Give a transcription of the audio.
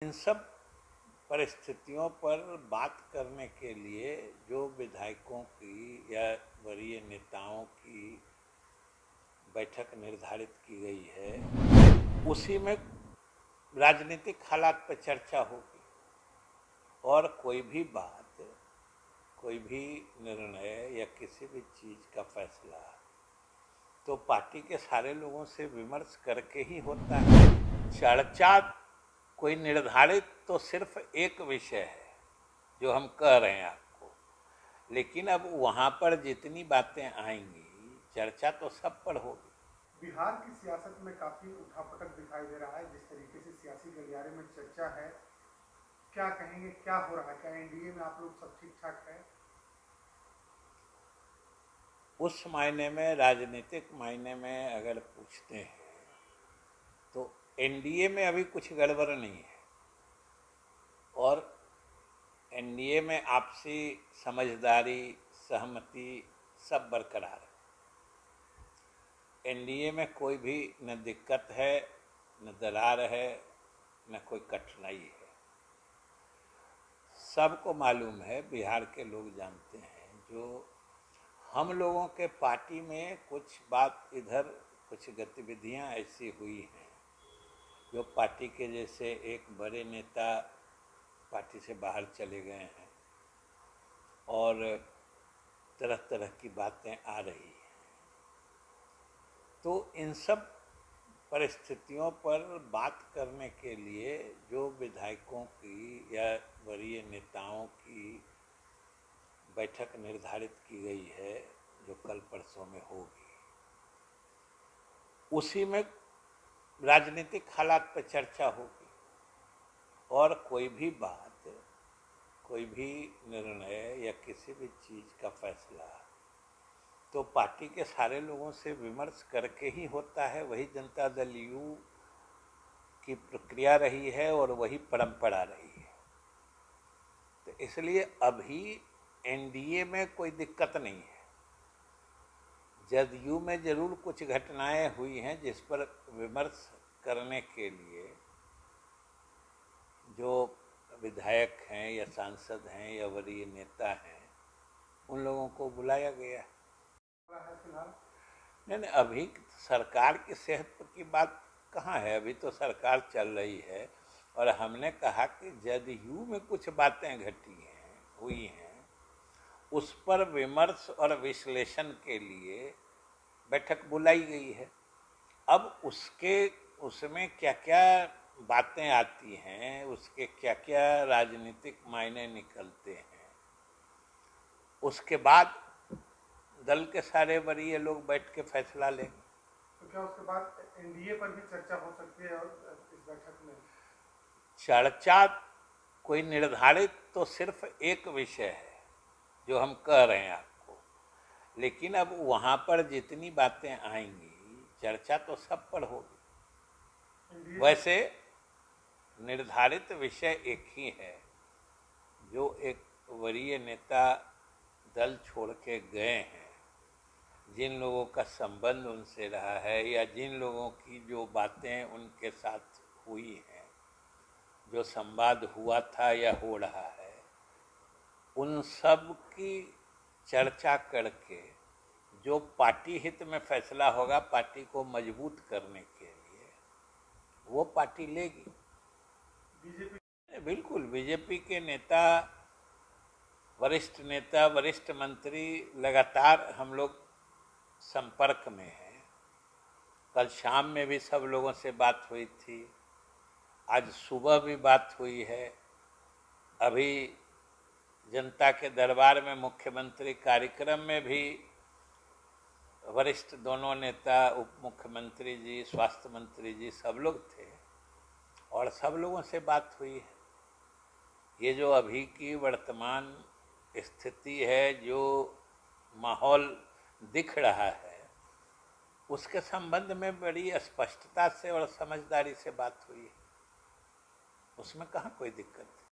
इन सब परिस्थितियों पर बात करने के लिए जो विधायकों की या वरीय नेताओं की बैठक निर्धारित की गई है, उसी में राजनीतिक हालात पर चर्चा होगी और कोई भी बात, कोई भी निर्णय या किसी भी चीज का फैसला तो पार्टी के सारे लोगों से विमर्श करके ही होता है। चर्चा कोई निर्धारित तो सिर्फ एक विषय है जो हम कह रहे हैं आपको, लेकिन अब वहां पर जितनी बातें आएंगी चर्चा तो सब पर होगी। बिहार की सियासत में काफी उठापटक दिखाई दे रहा है। जिस तरीके से सियासी गलियारे में चर्चा है, क्या कहेंगे, क्या हो रहा है? क्या एनडीए में आप लोग सब ठीक ठाक है? उस मायने में, राजनीतिक मायने में अगर पूछते हैं तो एनडीए में अभी कुछ गड़बड़ नहीं है और एनडीए में आपसी समझदारी, सहमति सब बरकरार है। एनडीए में कोई भी न दिक्कत है, न दरार है, न कोई कठिनाई है। सबको मालूम है, बिहार के लोग जानते हैं, जो हम लोगों के पार्टी में कुछ बात इधर, कुछ गतिविधियां ऐसी हुई हैं जो पार्टी के जैसे एक बड़े नेता पार्टी से बाहर चले गए हैं और तरह तरह की बातें आ रही हैं। तो इन सब परिस्थितियों पर बात करने के लिए जो विधायकों की या वरीय नेताओं की बैठक निर्धारित की गई है, जो कल परसों में होगी, उसी में राजनीतिक हालात पर चर्चा होगी और कोई भी बात, कोई भी निर्णय या किसी भी चीज का फैसला तो पार्टी के सारे लोगों से विमर्श करके ही होता है। वही जनता दल यू की प्रक्रिया रही है और वही परंपरा रही है। तो इसलिए अभी एनडीए में कोई दिक्कत नहीं है। जदयू में जरूर कुछ घटनाएं हुई हैं जिस पर विमर्श करने के लिए जो विधायक हैं या सांसद हैं या वरीय नेता हैं, उन लोगों को बुलाया गया है। नहीं, अभी सरकार की सेहत की बात कहाँ है? अभी तो सरकार चल रही है और हमने कहा कि जदयू में कुछ बातें घटी हैं, हुई हैं, उस पर विमर्श और विश्लेषण के लिए बैठक बुलाई गई है। अब उसमें क्या क्या बातें आती हैं, उसके क्या क्या राजनीतिक मायने निकलते हैं, उसके बाद दल के सारे वरीय लोग बैठ के फैसला लेंगे। तो क्या उसके बाद एनडीए पर भी चर्चा हो सकती है इस बैठक में? चर्चा कोई निर्धारित तो सिर्फ एक विषय है जो हम कह रहे हैं आपको, लेकिन अब वहां पर जितनी बातें आएंगी चर्चा तो सब पर होगी। वैसे निर्धारित विषय एक ही है, जो एक वरीय नेता दल छोड़ के गए हैं, जिन लोगों का संबंध उनसे रहा है या जिन लोगों की जो बातें उनके साथ हुई हैं, जो संवाद हुआ था या हो रहा है, उन सब की चर्चा करके जो पार्टी हित में फैसला होगा, पार्टी को मजबूत करने के लिए, वो पार्टी लेगी। बिल्कुल, बीजेपी के नेता, वरिष्ठ मंत्री लगातार हम लोग संपर्क में हैं। कल शाम में भी सब लोगों से बात हुई थी, आज सुबह भी बात हुई है। अभी जनता के दरबार में मुख्यमंत्री कार्यक्रम में भी वरिष्ठ दोनों नेता, उप मुख्यमंत्री जी, स्वास्थ्य मंत्री जी, सब लोग थे और सब लोगों से बात हुई है। ये जो अभी की वर्तमान स्थिति है, जो माहौल दिख रहा है, उसके संबंध में बड़ी स्पष्टता से और समझदारी से बात हुई है। उसमें कहाँ कोई दिक्कत है।